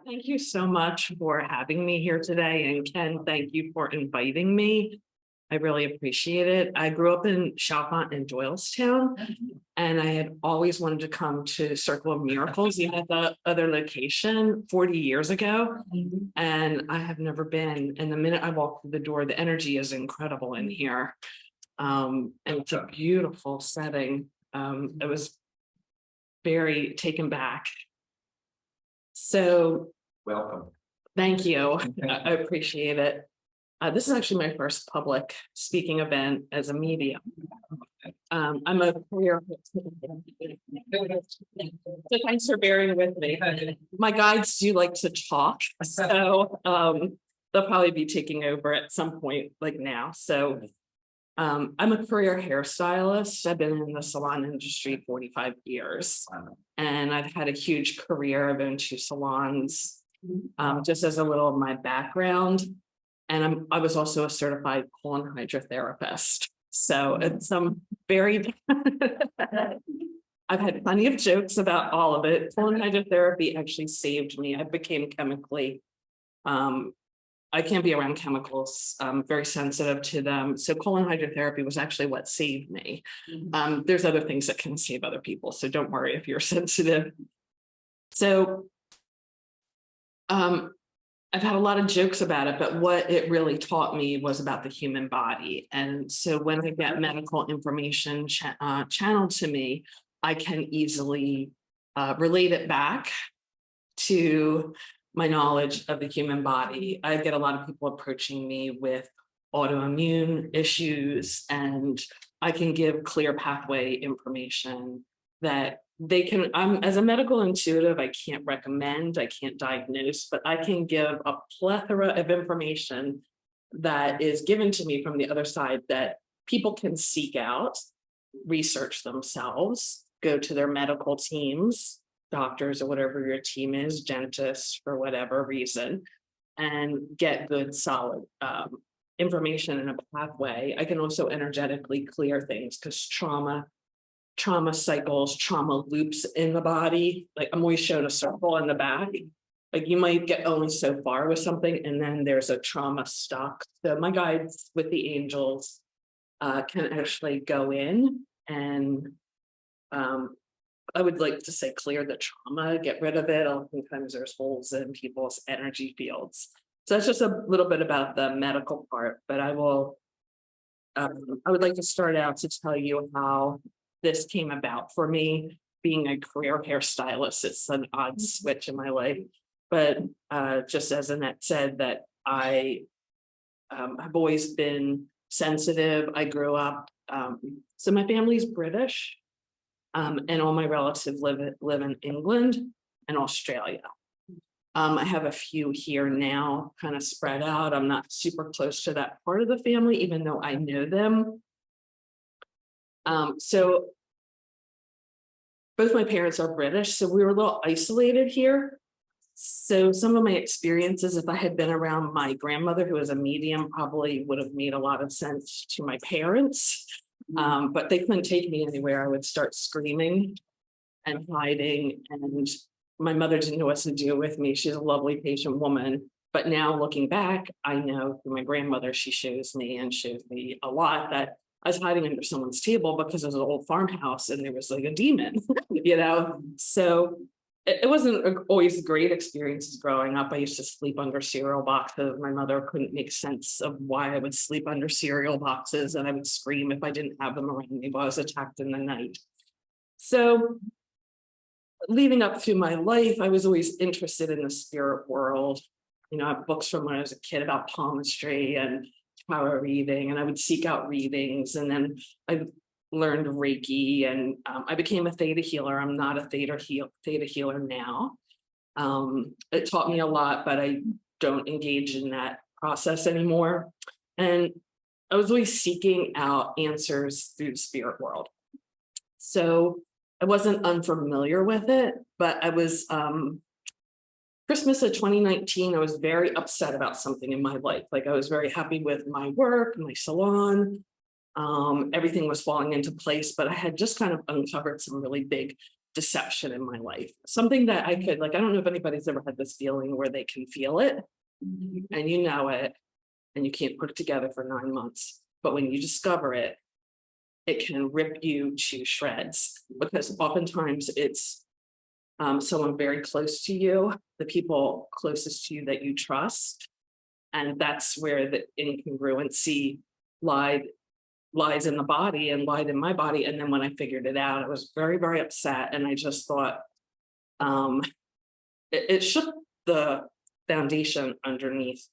Thank you so much for having me here today. And Ken, thank you for inviting me. I really appreciate it. I grew up in Chalfont and Doylestown, and I had always wanted to come to Circle of Miracles, even at the other location 40 years ago. And I have never been. And the minute I walk through the door, the energy is incredible in here. And it's a beautiful setting. I was very taken back. So Welcome. thank you. I appreciate it. This is actually my first public speaking event as a medium. I'm a career. So thanks for bearing with me. My guides do like to talk, so they'll probably be taking over at some point like now. So I'm a career hairstylist. I've been in the salon industry 45 years, and I've had a huge career. I've been to salons. Just as a little of my background, and I was also a certified colon hydrotherapist. So it's very, I've had plenty of jokes about all of it. Colon hydrotherapy actually saved me. I became chemically, I can't be around chemicals. I'm very sensitive to them. So colon hydrotherapy was actually what saved me. There's other things that can save other people, so don't worry if you're sensitive. So I've had a lot of jokes about it, but what it really taught me was about the human body. And so when I get medical information channeled to me, I can easily relate it back to my knowledge of the human body. I get a lot of people approaching me with autoimmune issues, and I can give clear pathway information that they can. As a medical intuitive, I can't recommend, I can't diagnose, but I can give a plethora of information that is given to me from the other side that people can seek out, research themselves, go to their medical teams, doctors or whatever your team is, dentists for whatever reason, and get good solid information in a pathway. I can also energetically clear things because trauma cycles, trauma loops in the body. Like I'm always shown a circle in the back. Like you might get only so far with something, and then there's a trauma stuck. So my guides with the angels can actually go in and I would like to say clear the trauma, get rid of it. Oftentimes there's holes in people's energy fields. So that's just a little bit about the medical part, but I would like to start out to tell you how this came about for me. Being a career hairstylist, it's an odd switch in my life, but just as Annette said, that I have always been sensitive. I grew up, so my family's British, and all my relatives live in England and Australia. I have a few here now, kind of spread out. I'm not super close to that part of the family, even though I know them. So both my parents are British, so we were a little isolated here. So some of my experiences, if I had been around my grandmother, who was a medium, probably would have made a lot of sense to my parents. But they couldn't take me anywhere. I would start screaming and hiding, and my mother didn't know what to do with me. She's a lovely, patient woman. But now looking back, I know through my grandmother, she shows me a lot that I was hiding under someone's table because it was an old farmhouse and there was like a demon, you know? So it wasn't always great experiences growing up. I used to sleep under cereal boxes. My mother couldn't make sense of why I would sleep under cereal boxes, and I would scream if I didn't have them around me while I was attacked in the night. So leading up through my life, I was always interested in the spirit world. You know, I have books from when I was a kid about palmistry and tarot reading, and I would seek out readings, and then I learned Reiki, and I became a theta healer. I'm not a theta healer now. It taught me a lot, but I don't engage in that process anymore. And I was always seeking out answers through the spirit world. So I wasn't unfamiliar with it, but I was Christmas of 2019, I was very upset about something in my life. Like I was very happy with my work, my salon. Everything was falling into place, but I had just kind of uncovered some really big deception in my life, something that I could, like, I don't know if anybody's ever had this feeling where they can feel it and you know it and you can't put it together for 9 months. But when you discover it, it can rip you to shreds because oftentimes it's someone very close to you, the people closest to you that you trust. And that's where the incongruency lies in the body and lied in my body. And then when I figured it out, I was very, very upset. And I just thought um, it shook the foundation underneath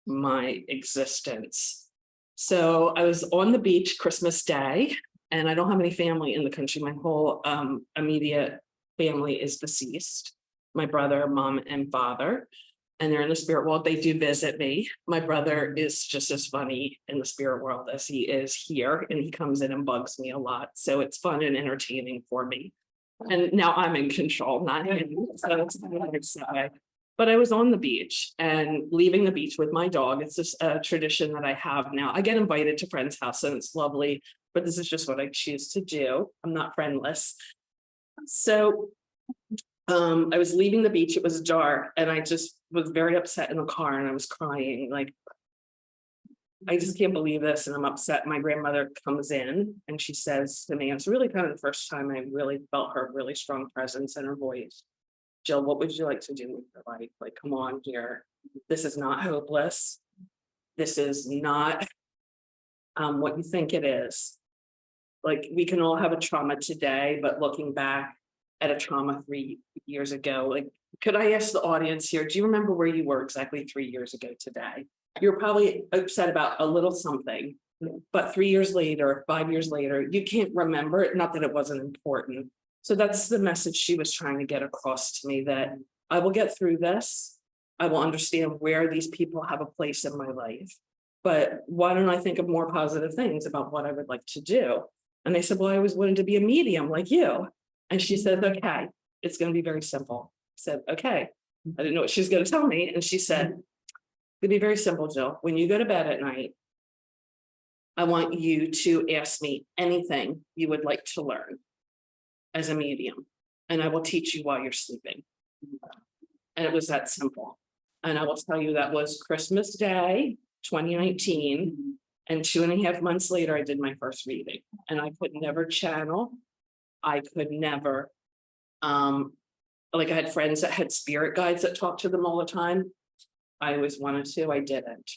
my existence. So I was on the beach Christmas Day, and I don't have any family in the country. My whole immediate family is deceased. My brother, mom, and father, and they're in the spirit world. They do visit me. My brother is just as funny in the spirit world as he is here, and he comes in and bugs me a lot. So it's fun and entertaining for me. And now I'm in control, not him. So it's kind of nice that way. But I was on the beach and leaving the beach with my dog. It's just a tradition that I have now. I get invited to friends' house and it's lovely, but this is just what I choose to do. I'm not friendless. So I was leaving the beach, it was dark, and I just was very upset in the car and I was crying, like, I just can't believe this, and I'm upset. My grandmother comes in and she says to me, it's really kind of the first time I really felt her really strong presence in her voice. Jill, what would you like to do with your life? Like, come on here. This is not hopeless. This is not what you think it is. Like, we can all have a trauma today, but looking back at a trauma 3 years ago, like, could I ask the audience here, do you remember where you were exactly 3 years ago today? You're probably upset about a little something, but 3 years later, 5 years later, you can't remember it, not that it wasn't important. So that's the message she was trying to get across to me, that I will get through this. I will understand where these people have a place in my life. But why don't I think of more positive things about what I would like to do? And I said, well, I always wanted to be a medium like you. And she said, okay, it's going to be very simple. I said, okay. I didn't know what she was going to tell me. And she said, it's going to be very simple, Jill. When you go to bed at night, I want you to ask me anything you would like to learn as a medium, and I will teach you while you're sleeping. And it was that simple. And I will tell you, that was Christmas Day, 2019. And 2.5 months later, I did my first reading, and I could never channel. I could never, like, I had friends that had spirit guides that talked to them all the time. I always wanted to, I didn't.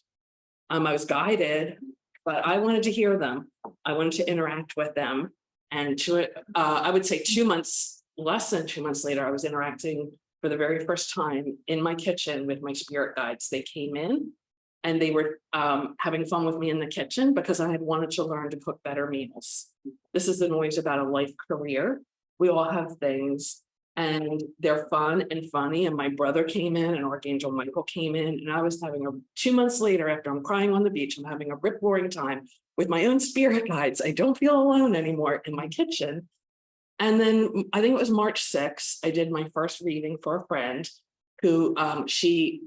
I was guided, but I wanted to hear them. I wanted to interact with them. And I would say 2 months, less than 2 months later, I was interacting for the very first time in my kitchen with my spirit guides. They came in and they were having fun with me in the kitchen because I had wanted to learn to cook better meals. This is the noise about a life career. We all have things and they're fun and funny. And my brother came in and Archangel Michael came in, and I was having 2 months later, after I'm crying on the beach, I'm having a rip roaring time with my own spirit guides. I don't feel alone anymore in my kitchen. And then I think it was March 6th, I did my first reading for a friend who she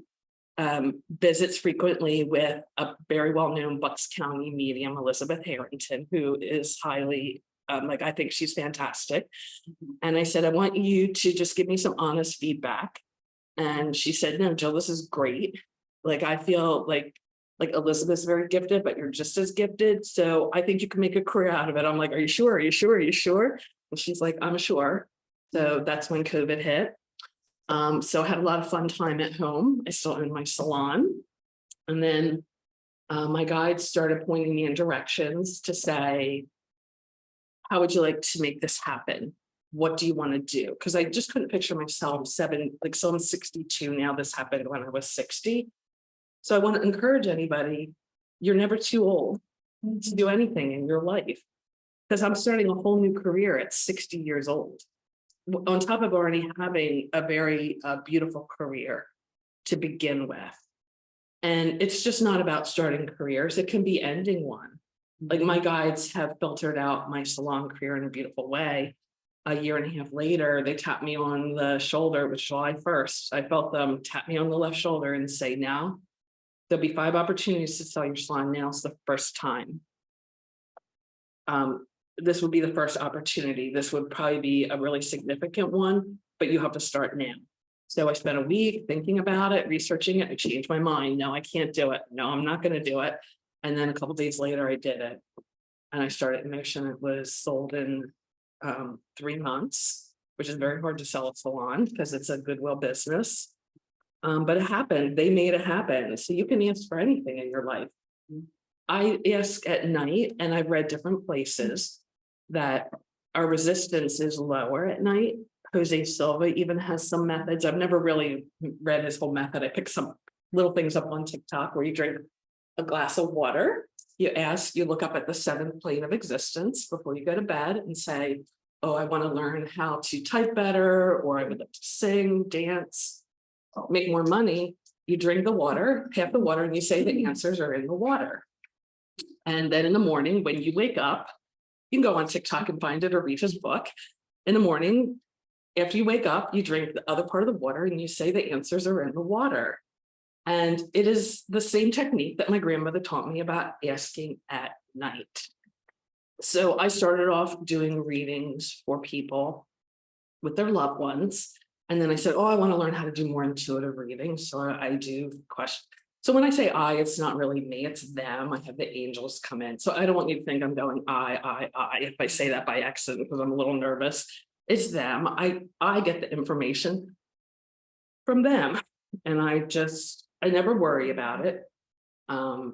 visits frequently with a very well-known Bucks County medium, Elizabeth Harrington, who is highly, like, I think she's fantastic. And I said, I want you to just give me some honest feedback. And she said, no, Jill, this is great. Like, I feel like Elizabeth's very gifted, but you're just as gifted. So I think you can make a career out of it. I'm like, are you sure? Are you sure? Are you sure? And she's like, I'm sure. So that's when COVID hit. So I had a lot of fun time at home. I still own my salon. And then my guides started pointing me in directions to say, how would you like to make this happen? What do you want to do? Because I just couldn't picture myself so I'm 62 now. This happened when I was 60. So I want to encourage anybody, you're never too old to do anything in your life, because I'm starting a whole new career at 60 years old, on top of already having a very beautiful career to begin with. And it's just not about starting careers. It can be ending one. Like, my guides have filtered out my salon career in a beautiful way. A year and a half later, they tapped me on the shoulder. It was July 1st. I felt them tap me on the left shoulder and say, now there'll be 5 opportunities to sell your salon. Now's the first time. this would be the first opportunity. This would probably be a really significant one, but you have to start now. So I spent a week thinking about it, researching it. I changed my mind. No, I can't do it. No, I'm not going to do it. And then a couple days later, I did it. And I started Motion. It was sold in 3 months, which is very hard to sell a salon because it's a goodwill business. But it happened. They made it happen. So you can ask for anything in your life. I ask at night, and I've read different places that our resistance is lower at night. Jose Silva even has some methods. I've never really read his whole method. I picked some little things up on TikTok where you drink a glass of water. You look up at the 7th plane of existence before you go to bed and say, oh, I want to learn how to type better, or I would like to sing, dance, make more money. You drink the water, half the water, and you say the answers are in the water. And then in the morning, when you wake up, you can go on TikTok and find it or read his book. In the morning, after you wake up, you drink the other part of the water and you say the answers are in the water. And it is the same technique that my grandmother taught me about asking at night. So I started off doing readings for people with their loved ones. And then I said, oh, I want to learn how to do more intuitive readings. So I do questions. So when I say I, it's not really me, it's them. I have the angels come in. So I don't want you to think I'm going I, if I say that by accident, because I'm a little nervous. It's them. I get the information from them. And I never worry about it. I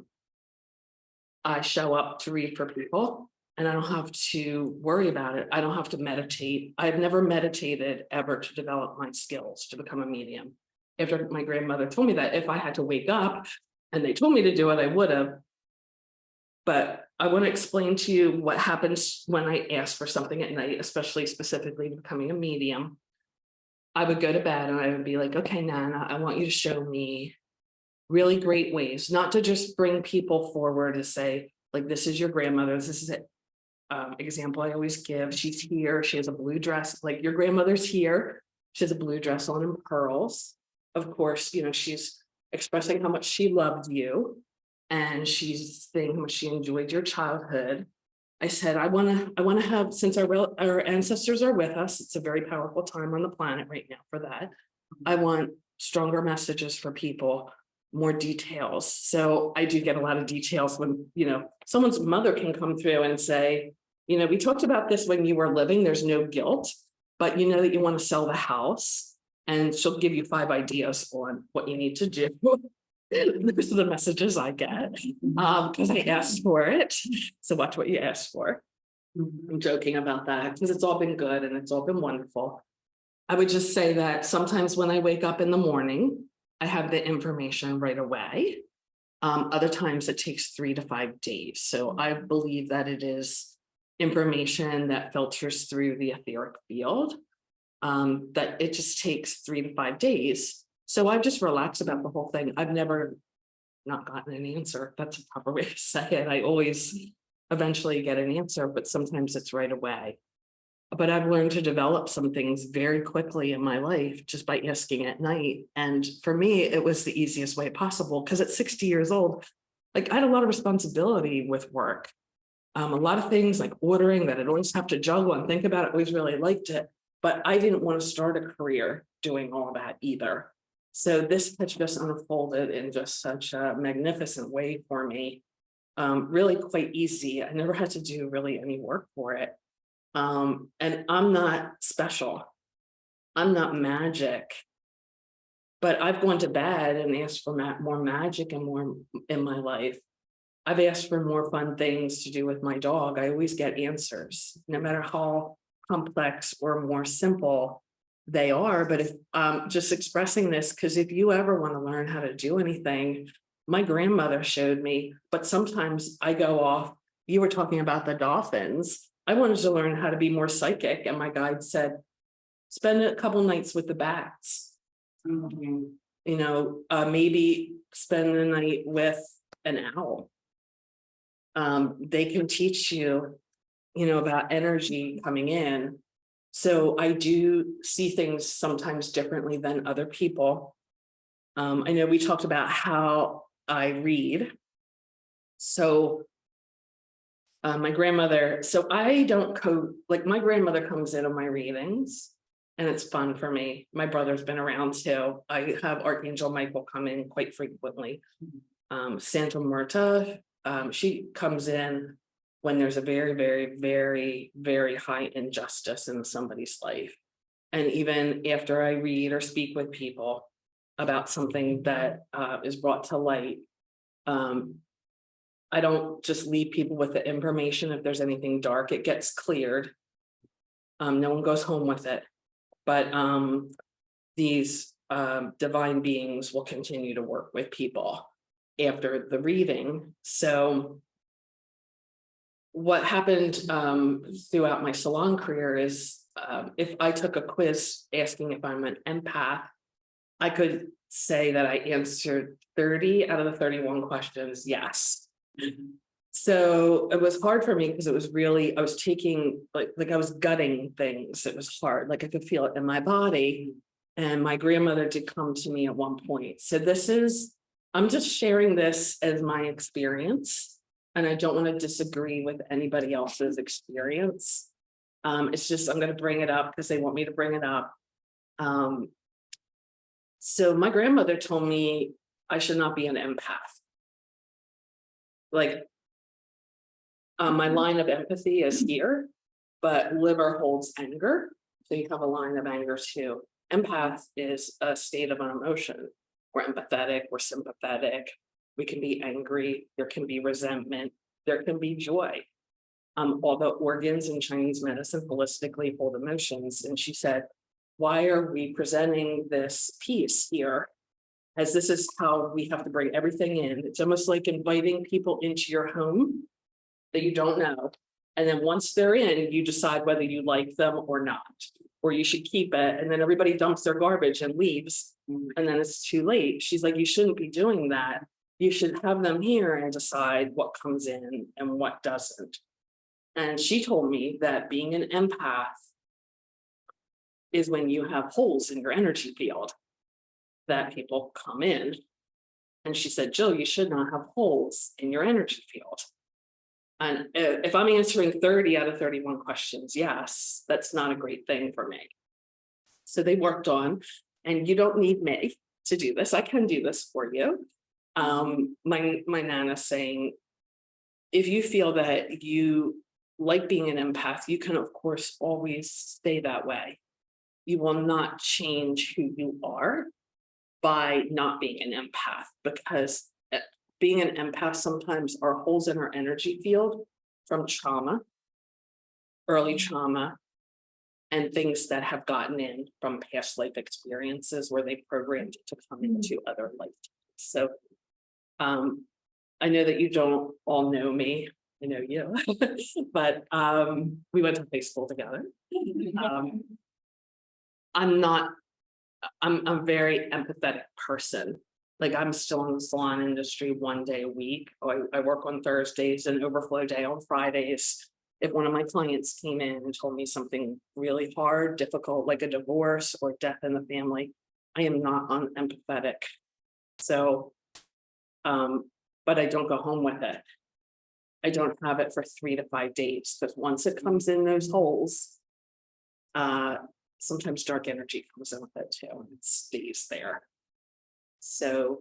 show up to read for people and I don't have to worry about it. I don't have to meditate. I've never meditated ever to develop my skills to become a medium. After my grandmother told me that if I had to wake up and they told me to do it, I would have. But I want to explain to you what happens when I ask for something at night, especially specifically becoming a medium. I would go to bed and I would be like, okay, Nana, I want you to show me really great ways, not to just bring people forward to say, like, this is your grandmother. This is it. Example I always give. She's here. She has a blue dress. Like, your grandmother's here. She has a blue dress on and pearls. Of course, she's expressing how much she loved you. And she's saying how much she enjoyed your childhood. I said, I want to have, since our ancestors are with us, it's a very powerful time on the planet right now for that. I want stronger messages for people, more details. So I do get a lot of details when, someone's mother can come through and say, we talked about this when you were living, there's no guilt, but you know that you want to sell the house. And she'll give you 5 ideas on what you need to do. Those are the messages I get because I asked for it. So watch what you ask for. I'm joking about that because it's all been good and it's all been wonderful. I would just say that sometimes when I wake up in the morning, I have the information right away. Other times it takes 3 to 5 days. So I believe that it is information that filters through the etheric field. That it just takes 3 to 5 days. So I've just relaxed about the whole thing. I've never not gotten an answer. That's a proper way to say it. I always eventually get an answer, but sometimes it's right away. But I've learned to develop some things very quickly in my life just by asking at night. And for me, it was the easiest way possible because at 60 years old, like, I had a lot of responsibility with work. A lot of things like ordering that I'd always have to juggle and think about. I always really liked it. But I didn't want to start a career doing all that either. So this has just unfolded in just such a magnificent way for me. Really quite easy. I never had to do really any work for it. And I'm not special. I'm not magic. But I've gone to bed and asked for more magic and more in my life. I've asked for more fun things to do with my dog. I always get answers, no matter how complex or more simple they are. But if just expressing this, because if you ever want to learn how to do anything, my grandmother showed me, but sometimes I go off. You were talking about the dolphins. I wanted to learn how to be more psychic. And my guide said, spend a couple nights with the bats. Maybe spend the night with an owl. They can teach you about energy coming in. So I do see things sometimes differently than other people. I know we talked about how I read. So My grandmother, so I don't code, like my grandmother comes in on my readings and it's fun for me. My brother's been around too. I have Archangel Michael come in quite frequently. Santa Marta, she comes in when there's a very, very, very, very high injustice in somebody's life. And even after I read or speak with people about something that is brought to light, I don't just leave people with the information. If there's anything dark, it gets cleared. No one goes home with it. But these divine beings will continue to work with people after the reading. So what happened throughout my salon career is if I took a quiz asking if I'm an empath, I could say that I answered 30 out of the 31 questions, yes. So it was hard for me because it was really, I was taking, like I was gutting things. It was hard, like I could feel it in my body. And my grandmother did come to me at one point. So I'm just sharing this as my experience. And I don't want to disagree with anybody else's experience. It's just, I'm going to bring it up because they want me to bring it up. So my grandmother told me I should not be an empath. Like, my line of empathy is here, but liver holds anger. So you have a line of anger too. Empath is a state of an emotion. We're empathetic, we're sympathetic. We can be angry, there can be resentment, there can be joy. All the organs in Chinese medicine holistically hold emotions. And she said, why are we presenting this piece here? As this is how we have to bring everything in. It's almost like inviting people into your home that you don't know. And then once they're in, you decide whether you like them or not, or you should keep it. And then everybody dumps their garbage and leaves. And then it's too late. She's like, you shouldn't be doing that. You should have them here and decide what comes in and what doesn't. And she told me that being an empath is when you have holes in your energy field that people come in. And she said, Jill, you should not have holes in your energy field. And if I'm answering 30 out of 31 questions, yes, that's not a great thing for me. So they worked on, and you don't need me to do this. I can do this for you. My Nana saying, if you feel that you like being an empath, you can, of course, always stay that way. You will not change who you are by not being an empath, because being an empath sometimes are holes in our energy field from trauma, early trauma, and things that have gotten in from past life experiences where they programmed to come into other lifetimes. So I know that you don't all know me. I know you, but we went to high school together. I'm a very empathetic person. Like I'm still in the salon industry 1 day a week. I work on Thursdays and overflow day on Fridays. If one of my clients came in and told me something really hard, difficult, like a divorce or death in the family, I am not unempathetic. So, but I don't go home with it. I don't have it for 3 to 5 days, because once it comes in those holes, sometimes dark energy comes in with it too, and it stays there. So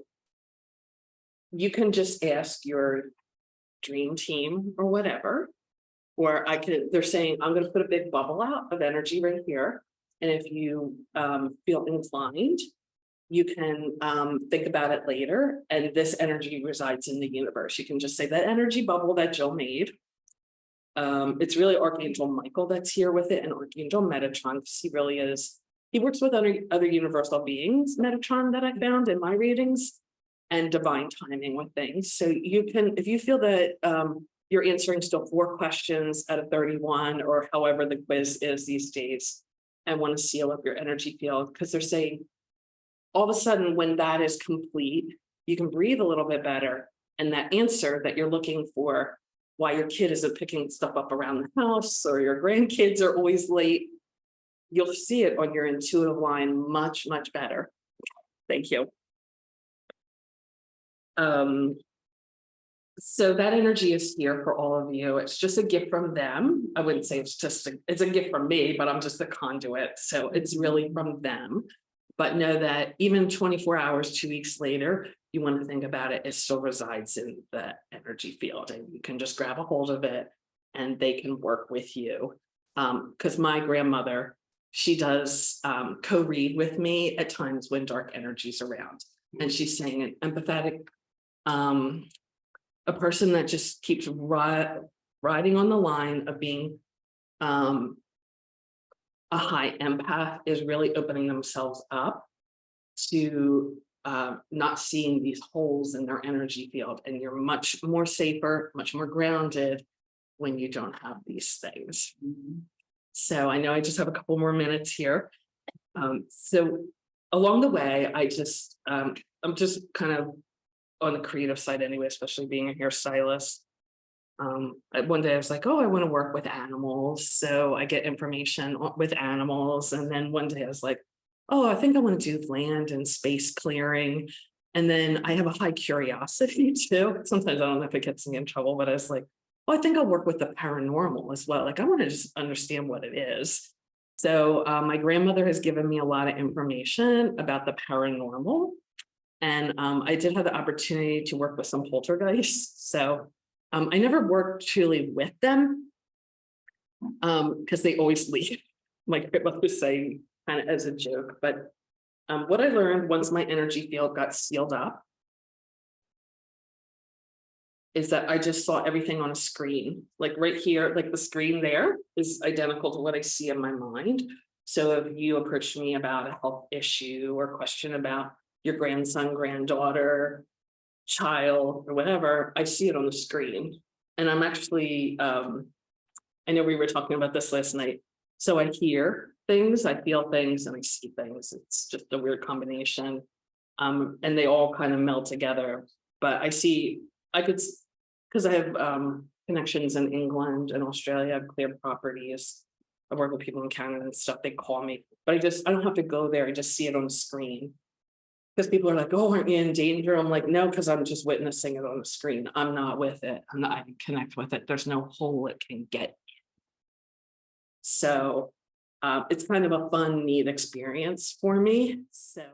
you can just ask your dream team or whatever, or they're saying, I'm going to put a big bubble out of energy right here. And if you feel inclined, you can think about it later. And this energy resides in the universe. You can just say that energy bubble that Jill made. It's really Archangel Michael that's here with it, and Archangel Metatron, because he really is. He works with other universal beings, Metatron, that I found in my readings, and divine timing with things. So you can, if you feel that you're answering still 4 questions out of 31, or however the quiz is these days, and want to seal up your energy field, because they're saying all of a sudden when that is complete, you can breathe a little bit better. And that answer that you're looking for, why your kid isn't picking stuff up around the house, or your grandkids are always late, you'll see it on your intuitive line much, much better. Thank you. So that energy is here for all of you. It's just a gift from them. I wouldn't say it's a gift from me, but I'm just a conduit. So it's really from them. But know that even 24 hours, 2 weeks later, you want to think about it, it still resides in the energy field and you can just grab a hold of it and they can work with you. Because my grandmother, she does co-read with me at times when dark energy's around. And she's saying an empathetic, a person that just keeps riding on the line of being a high empath is really opening themselves up to not seeing these holes in their energy field. And you're much more safer, much more grounded when you don't have these things. So I know I just have a couple more minutes here. So along the way, I'm just kind of on the creative side anyway, especially being a hairstylist. One day I was like, oh, I want to work with animals. So I get information with animals. And then one day I was like, oh, I think I want to do land and space clearing. And then I have a high curiosity too. Sometimes I don't know if it gets me in trouble, but I was like, oh, I think I'll work with the paranormal as well. Like I want to just understand what it is. So my grandmother has given me a lot of information about the paranormal. And I did have the opportunity to work with some poltergeists. So I never worked truly with them because they always leave. My grandmother was saying kind of as a joke, but what I learned once my energy field got sealed up is that I just saw everything on a screen, like right here, like the screen there is identical to what I see in my mind. So if you approach me about a health issue or question about your grandson, granddaughter, child, or whatever, I see it on the screen. And I'm actually, I know we were talking about this last night. So I hear things, I feel things, and I see things. It's just a weird combination. And they all kind of meld together. But I could, because I have connections in England and Australia, I have cleared properties. I work with people in Canada and stuff, they call me, but I don't have to go there, I just see it on the screen. Because people are like, oh, aren't you in danger? I'm like, no, because I'm just witnessing it on the screen. I'm not with it. I can connect with it. There's no hole it can get. So it's kind of a fun, neat experience for me. So